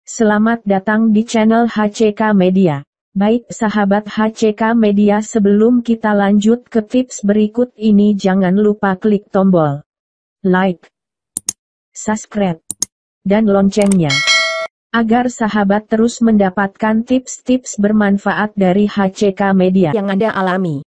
Selamat datang di channel HCK Media. Baik sahabat HCK Media, sebelum kita lanjut ke tips berikut ini, jangan lupa klik tombol like, subscribe, dan loncengnya, agar sahabat terus mendapatkan tips-tips bermanfaat dari HCK Media. Yang Anda alami.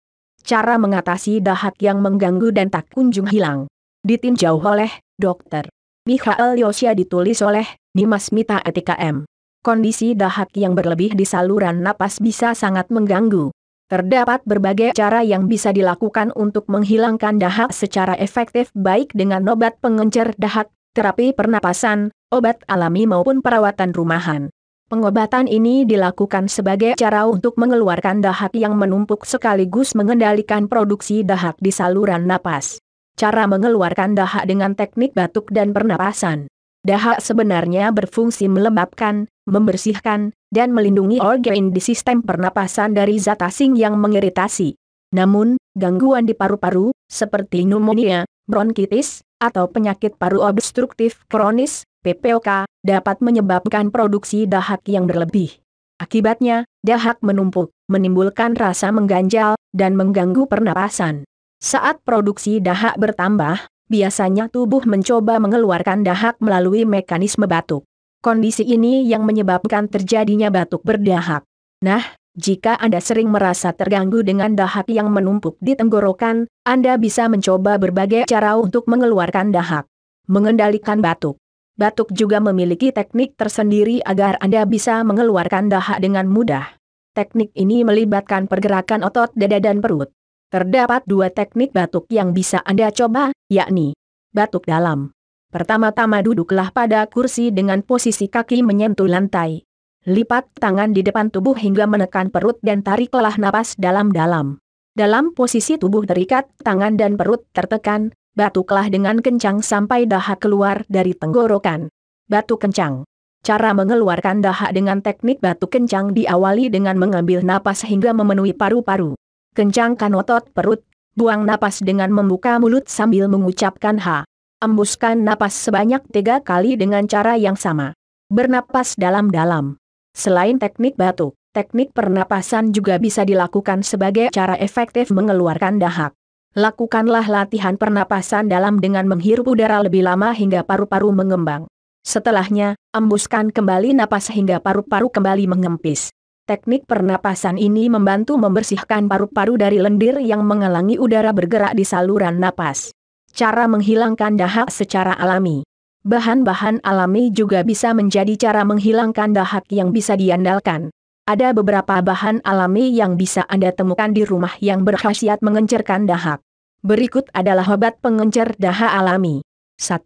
Cara mengatasi dahak yang mengganggu dan tak kunjung hilang. Ditinjau oleh Dr. Michael Yosya, ditulis oleh Dimas Mita Etika M. Kondisi dahak yang berlebih di saluran napas bisa sangat mengganggu. Terdapat berbagai cara yang bisa dilakukan untuk menghilangkan dahak secara efektif, baik dengan obat pengencer dahak, terapi pernapasan, obat alami maupun perawatan rumahan. Pengobatan ini dilakukan sebagai cara untuk mengeluarkan dahak yang menumpuk sekaligus mengendalikan produksi dahak di saluran napas. Cara mengeluarkan dahak dengan teknik batuk dan pernapasan. Dahak sebenarnya berfungsi melembabkan, membersihkan, dan melindungi organ di sistem pernapasan dari zat asing yang mengiritasi. Namun, gangguan di paru-paru, seperti pneumonia, bronkitis, atau penyakit paru obstruktif kronis, PPOK, dapat menyebabkan produksi dahak yang berlebih. Akibatnya, dahak menumpuk, menimbulkan rasa mengganjal, dan mengganggu pernapasan. Saat produksi dahak bertambah, biasanya tubuh mencoba mengeluarkan dahak melalui mekanisme batuk. Kondisi ini yang menyebabkan terjadinya batuk berdahak. Nah, jika Anda sering merasa terganggu dengan dahak yang menumpuk di tenggorokan, Anda bisa mencoba berbagai cara untuk mengeluarkan dahak. Mengendalikan batuk. Batuk juga memiliki teknik tersendiri agar Anda bisa mengeluarkan dahak dengan mudah. Teknik ini melibatkan pergerakan otot dada dan perut. Terdapat dua teknik batuk yang bisa Anda coba, yakni batuk dalam. Pertama-tama duduklah pada kursi dengan posisi kaki menyentuh lantai. Lipat tangan di depan tubuh hingga menekan perut dan tariklah napas dalam-dalam. Dalam posisi tubuh terikat, tangan dan perut tertekan, batuklah dengan kencang sampai dahak keluar dari tenggorokan. Batuk kencang. Cara mengeluarkan dahak dengan teknik batuk kencang diawali dengan mengambil napas hingga memenuhi paru-paru. Kencangkan otot perut, buang napas dengan membuka mulut sambil mengucapkan H. Embuskan napas sebanyak 3 kali dengan cara yang sama. Bernapas dalam-dalam. Selain teknik batuk, teknik pernapasan juga bisa dilakukan sebagai cara efektif mengeluarkan dahak. Lakukanlah latihan pernapasan dalam dengan menghirup udara lebih lama hingga paru-paru mengembang. Setelahnya, embuskan kembali napas hingga paru-paru kembali mengempis. Teknik pernapasan ini membantu membersihkan paru-paru dari lendir yang menghalangi udara bergerak di saluran napas. Cara menghilangkan dahak secara alami. Bahan-bahan alami juga bisa menjadi cara menghilangkan dahak yang bisa diandalkan. Ada beberapa bahan alami yang bisa Anda temukan di rumah yang berkhasiat mengencerkan dahak. Berikut adalah obat pengencer dahak alami. 1.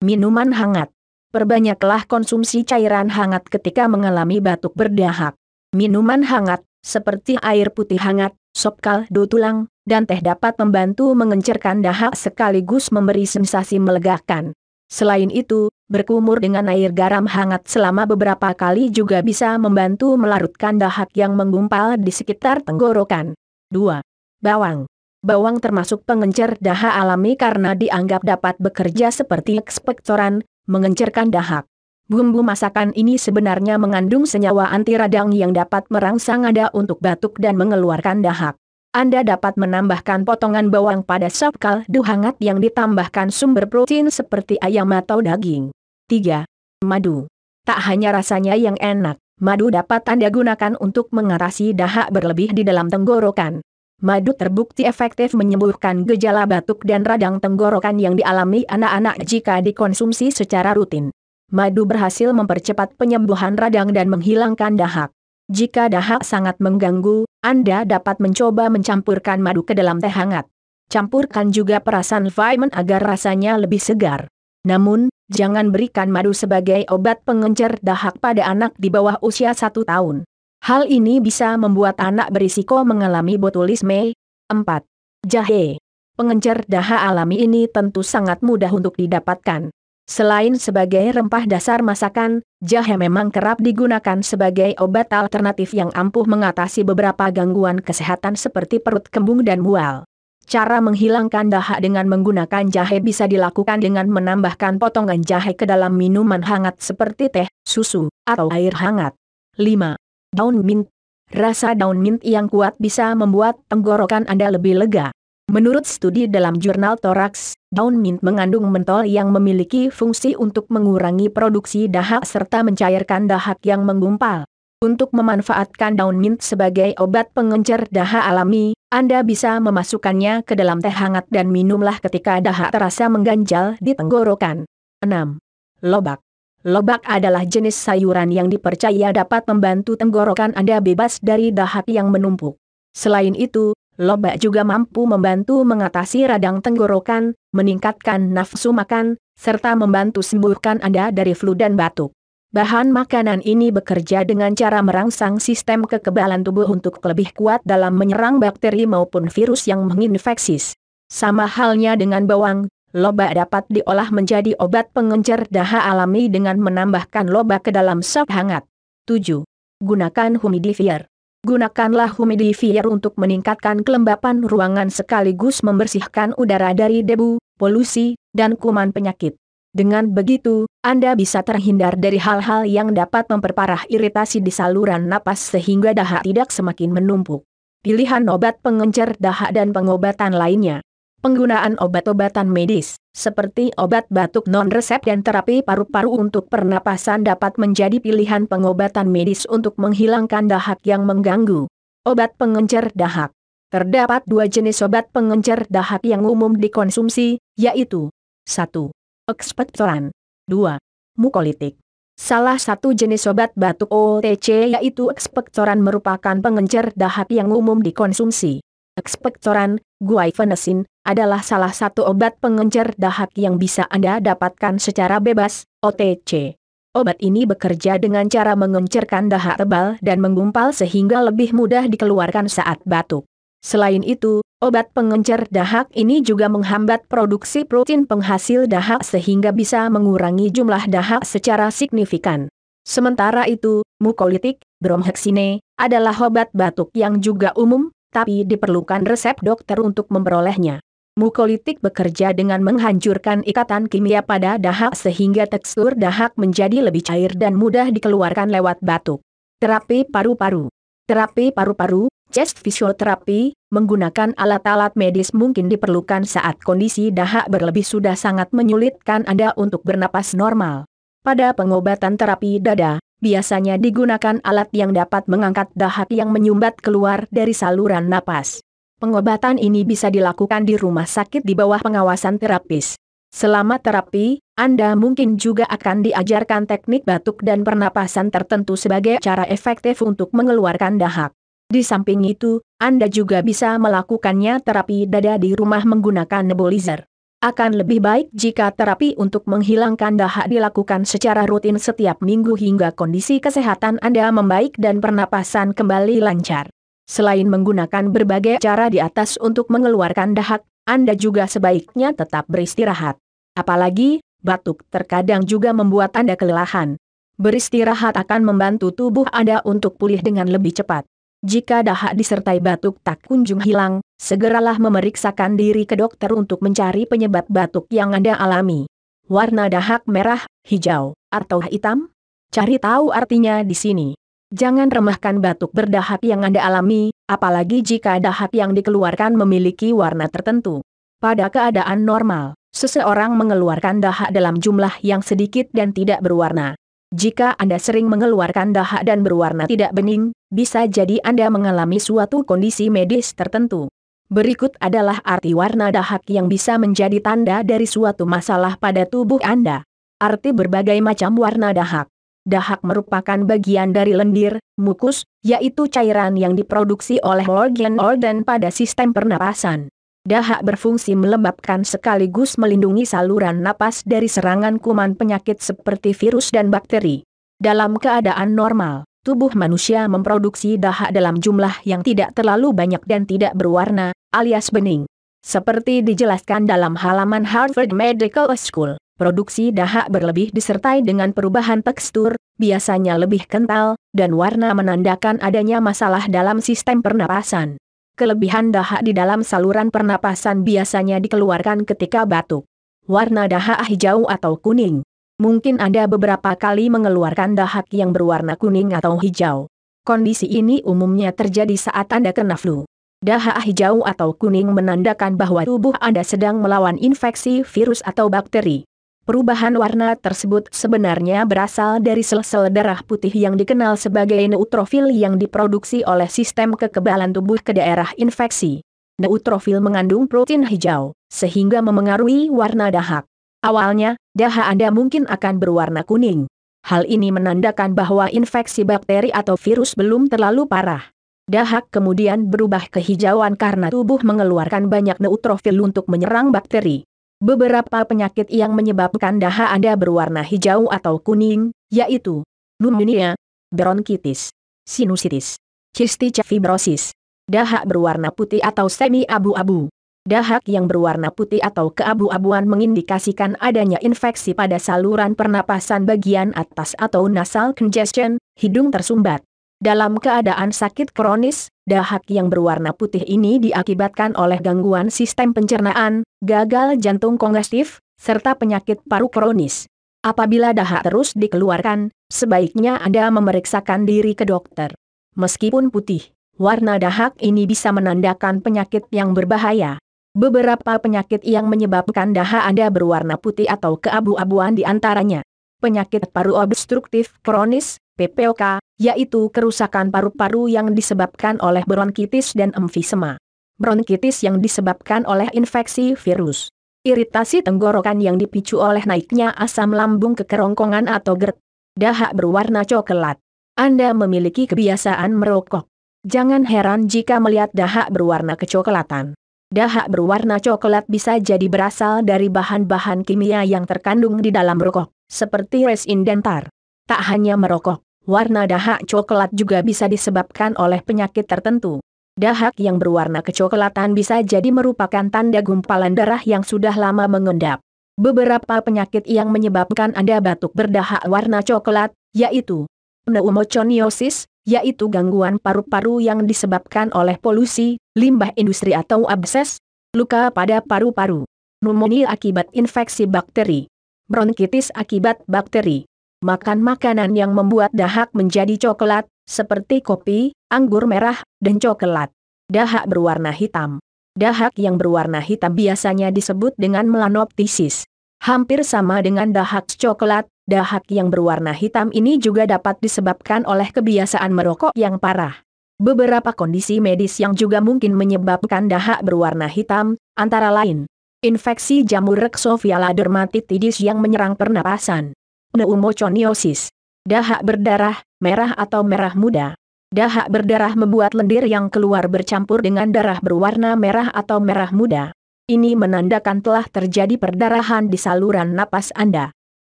Minuman hangat. Perbanyaklah konsumsi cairan hangat ketika mengalami batuk berdahak. Minuman hangat, seperti air putih hangat, sop kaldu tulang, dan teh dapat membantu mengencerkan dahak sekaligus memberi sensasi melegakan. Selain itu, berkumur dengan air garam hangat selama beberapa kali juga bisa membantu melarutkan dahak yang menggumpal di sekitar tenggorokan. 2. Bawang. Bawang termasuk pengencer dahak alami karena dianggap dapat bekerja seperti ekspektoran, mengencerkan dahak. Bumbu masakan ini sebenarnya mengandung senyawa anti radang yang dapat merangsang Anda untuk batuk dan mengeluarkan dahak. Anda dapat menambahkan potongan bawang pada sop kaldu hangat yang ditambahkan sumber protein seperti ayam atau daging. 3. Madu. Tak hanya rasanya yang enak, madu dapat Anda gunakan untuk mengatasi dahak berlebih di dalam tenggorokan. Madu terbukti efektif menyembuhkan gejala batuk dan radang tenggorokan yang dialami anak-anak jika dikonsumsi secara rutin. Madu berhasil mempercepat penyembuhan radang dan menghilangkan dahak. Jika dahak sangat mengganggu, Anda dapat mencoba mencampurkan madu ke dalam teh hangat. Campurkan juga perasan vitamin agar rasanya lebih segar. Namun, jangan berikan madu sebagai obat pengencer dahak pada anak di bawah usia 1 tahun. Hal ini bisa membuat anak berisiko mengalami botulisme. 4. Jahe. Pengencer dahak alami ini tentu sangat mudah untuk didapatkan. Selain sebagai rempah dasar masakan, jahe memang kerap digunakan sebagai obat alternatif yang ampuh mengatasi beberapa gangguan kesehatan seperti perut kembung dan mual. Cara menghilangkan dahak dengan menggunakan jahe bisa dilakukan dengan menambahkan potongan jahe ke dalam minuman hangat seperti teh, susu, atau air hangat. 5. Daun mint. Rasa daun mint yang kuat bisa membuat tenggorokan Anda lebih lega. Menurut studi dalam jurnal Thorax, daun mint mengandung mentol yang memiliki fungsi untuk mengurangi produksi dahak serta mencairkan dahak yang menggumpal. Untuk memanfaatkan daun mint sebagai obat pengencer dahak alami, Anda bisa memasukkannya ke dalam teh hangat dan minumlah ketika dahak terasa mengganjal di tenggorokan. 6. Lobak. Lobak adalah jenis sayuran yang dipercaya dapat membantu tenggorokan Anda bebas dari dahak yang menumpuk. Selain itu, lobak juga mampu membantu mengatasi radang tenggorokan, meningkatkan nafsu makan, serta membantu sembuhkan Anda dari flu dan batuk. Bahan makanan ini bekerja dengan cara merangsang sistem kekebalan tubuh untuk lebih kuat dalam menyerang bakteri maupun virus yang menginfeksi. Sama halnya dengan bawang, lobak dapat diolah menjadi obat pengencer dahak alami dengan menambahkan lobak ke dalam sop hangat. 7. Gunakan humidifier. Gunakanlah humidifier untuk meningkatkan kelembapan ruangan sekaligus membersihkan udara dari debu, polusi, dan kuman penyakit. Dengan begitu, Anda bisa terhindar dari hal-hal yang dapat memperparah iritasi di saluran napas sehingga dahak tidak semakin menumpuk. Pilihan obat pengencer dahak dan pengobatan lainnya. Penggunaan obat-obatan medis, seperti obat batuk non-resep dan terapi paru-paru untuk pernapasan dapat menjadi pilihan pengobatan medis untuk menghilangkan dahak yang mengganggu. Obat pengencer dahak. Terdapat 2 jenis obat pengencer dahak yang umum dikonsumsi, yaitu 1. Ekspektoran. 2. Mukolitik. Salah satu jenis obat batuk OTC yaitu ekspektoran merupakan pengencer dahak yang umum dikonsumsi. Ekspektoran, guaifenesin, adalah salah satu obat pengencer dahak yang bisa Anda dapatkan secara bebas, OTC. Obat ini bekerja dengan cara mengencerkan dahak tebal dan menggumpal sehingga lebih mudah dikeluarkan saat batuk. Selain itu, obat pengencer dahak ini juga menghambat produksi protein penghasil dahak sehingga bisa mengurangi jumlah dahak secara signifikan. Sementara itu, mukolitik, bromhexine, adalah obat batuk yang juga umum, tapi diperlukan resep dokter untuk memperolehnya. Mukolitik bekerja dengan menghancurkan ikatan kimia pada dahak sehingga tekstur dahak menjadi lebih cair dan mudah dikeluarkan lewat batuk. Terapi paru-paru. Terapi paru-paru, chest physiotherapy, menggunakan alat-alat medis mungkin diperlukan saat kondisi dahak berlebih sudah sangat menyulitkan Anda untuk bernapas normal. Pada pengobatan terapi dada, biasanya digunakan alat yang dapat mengangkat dahak yang menyumbat keluar dari saluran napas. Pengobatan ini bisa dilakukan di rumah sakit di bawah pengawasan terapis. Selama terapi, Anda mungkin juga akan diajarkan teknik batuk dan pernapasan tertentu sebagai cara efektif untuk mengeluarkan dahak. Di samping itu, Anda juga bisa melakukannya terapi dada di rumah menggunakan nebulizer. Akan lebih baik jika terapi untuk menghilangkan dahak dilakukan secara rutin setiap minggu hingga kondisi kesehatan Anda membaik dan pernapasan kembali lancar. Selain menggunakan berbagai cara di atas untuk mengeluarkan dahak, Anda juga sebaiknya tetap beristirahat. Apalagi, batuk terkadang juga membuat Anda kelelahan. Beristirahat akan membantu tubuh Anda untuk pulih dengan lebih cepat. Jika dahak disertai batuk tak kunjung hilang, segeralah memeriksakan diri ke dokter untuk mencari penyebab batuk yang Anda alami. Warna dahak merah, hijau, atau hitam? Cari tahu artinya di sini. Jangan remehkan batuk berdahak yang Anda alami, apalagi jika dahak yang dikeluarkan memiliki warna tertentu. Pada keadaan normal, seseorang mengeluarkan dahak dalam jumlah yang sedikit dan tidak berwarna. Jika Anda sering mengeluarkan dahak dan berwarna tidak bening, bisa jadi Anda mengalami suatu kondisi medis tertentu. Berikut adalah arti warna dahak yang bisa menjadi tanda dari suatu masalah pada tubuh Anda. Arti berbagai macam warna dahak. Dahak merupakan bagian dari lendir, mukus, yaitu cairan yang diproduksi oleh organ-organ pada sistem pernapasan. Dahak berfungsi melembabkan sekaligus melindungi saluran napas dari serangan kuman penyakit seperti virus dan bakteri. Dalam keadaan normal, tubuh manusia memproduksi dahak dalam jumlah yang tidak terlalu banyak dan tidak berwarna, alias bening. Seperti dijelaskan dalam halaman Harvard Medical School, produksi dahak berlebih disertai dengan perubahan tekstur, biasanya lebih kental, dan warna menandakan adanya masalah dalam sistem pernapasan. Kelebihan dahak di dalam saluran pernapasan biasanya dikeluarkan ketika batuk. Warna dahak hijau atau kuning. Mungkin Anda beberapa kali mengeluarkan dahak yang berwarna kuning atau hijau. Kondisi ini umumnya terjadi saat Anda kena flu. Dahak hijau atau kuning menandakan bahwa tubuh Anda sedang melawan infeksi virus atau bakteri. Perubahan warna tersebut sebenarnya berasal dari sel-sel darah putih yang dikenal sebagai neutrofil yang diproduksi oleh sistem kekebalan tubuh ke daerah infeksi. Neutrofil mengandung protein hijau, sehingga memengaruhi warna dahak. Awalnya, dahak Anda mungkin akan berwarna kuning. Hal ini menandakan bahwa infeksi bakteri atau virus belum terlalu parah. Dahak kemudian berubah kehijauan karena tubuh mengeluarkan banyak neutrofil untuk menyerang bakteri. Beberapa penyakit yang menyebabkan dahak Anda berwarna hijau atau kuning, yaitu pneumonia, bronkitis, sinusitis, cystic fibrosis. Dahak berwarna putih atau semi abu-abu. Dahak yang berwarna putih atau keabu-abuan mengindikasikan adanya infeksi pada saluran pernapasan bagian atas atau nasal congestion, hidung tersumbat. Dalam keadaan sakit kronis, dahak yang berwarna putih ini diakibatkan oleh gangguan sistem pencernaan, gagal jantung kongestif, serta penyakit paru kronis. Apabila dahak terus dikeluarkan, sebaiknya Anda memeriksakan diri ke dokter. Meskipun putih, warna dahak ini bisa menandakan penyakit yang berbahaya. Beberapa penyakit yang menyebabkan dahak Anda berwarna putih atau keabu-abuan diantaranya penyakit paru obstruktif kronis, PPOK, yaitu kerusakan paru-paru yang disebabkan oleh bronkitis dan emfisema. Bronkitis yang disebabkan oleh infeksi virus. Iritasi tenggorokan yang dipicu oleh naiknya asam lambung ke kerongkongan atau GERD. Dahak berwarna coklat. Anda memiliki kebiasaan merokok. Jangan heran jika melihat dahak berwarna kecoklatan. Dahak berwarna coklat bisa jadi berasal dari bahan-bahan kimia yang terkandung di dalam rokok, seperti resin dentar. Tak hanya merokok, warna dahak coklat juga bisa disebabkan oleh penyakit tertentu. Dahak yang berwarna kecoklatan bisa jadi merupakan tanda gumpalan darah yang sudah lama mengendap. Beberapa penyakit yang menyebabkan Anda batuk berdahak warna coklat, yaitu pneumoconiosis, yaitu gangguan paru-paru yang disebabkan oleh polusi, limbah industri atau abses, luka pada paru-paru, pneumonia akibat infeksi bakteri, bronkitis akibat bakteri, makan makanan yang membuat dahak menjadi coklat, seperti kopi, anggur merah, dan coklat. Dahak berwarna hitam. Dahak yang berwarna hitam biasanya disebut dengan melanoptisis. Hampir sama dengan dahak coklat, dahak yang berwarna hitam ini juga dapat disebabkan oleh kebiasaan merokok yang parah. Beberapa kondisi medis yang juga mungkin menyebabkan dahak berwarna hitam, antara lain infeksi jamur Rhexophylla dermatitidis yang menyerang pernapasan, pneumoconiosis, dahak berdarah, merah atau merah muda. Dahak berdarah membuat lendir yang keluar bercampur dengan darah berwarna merah atau merah muda. Ini menandakan telah terjadi perdarahan di saluran napas Anda.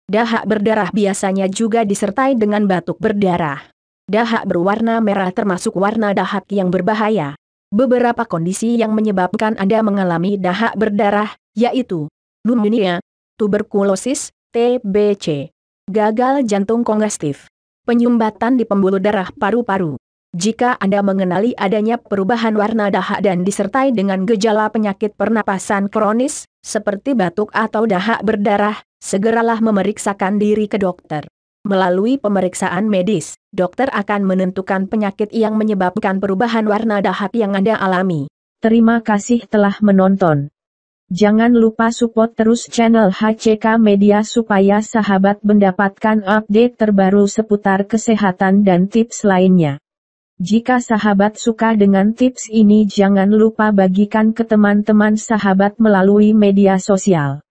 Dahak berdarah biasanya juga disertai dengan batuk berdarah. Dahak berwarna merah termasuk warna dahak yang berbahaya. Beberapa kondisi yang menyebabkan Anda mengalami dahak berdarah, yaitu pneumonia, tuberkulosis, TBC, gagal jantung kongestif, penyumbatan di pembuluh darah paru-paru. Jika Anda mengenali adanya perubahan warna dahak dan disertai dengan gejala penyakit pernapasan kronis, seperti batuk atau dahak berdarah, segeralah memeriksakan diri ke dokter. Melalui pemeriksaan medis, dokter akan menentukan penyakit yang menyebabkan perubahan warna dahak yang Anda alami. Terima kasih telah menonton. Jangan lupa support terus channel HCK Media supaya sahabat mendapatkan update terbaru seputar kesehatan dan tips lainnya. Jika sahabat suka dengan tips ini jangan lupa bagikan ke teman-teman sahabat melalui media sosial.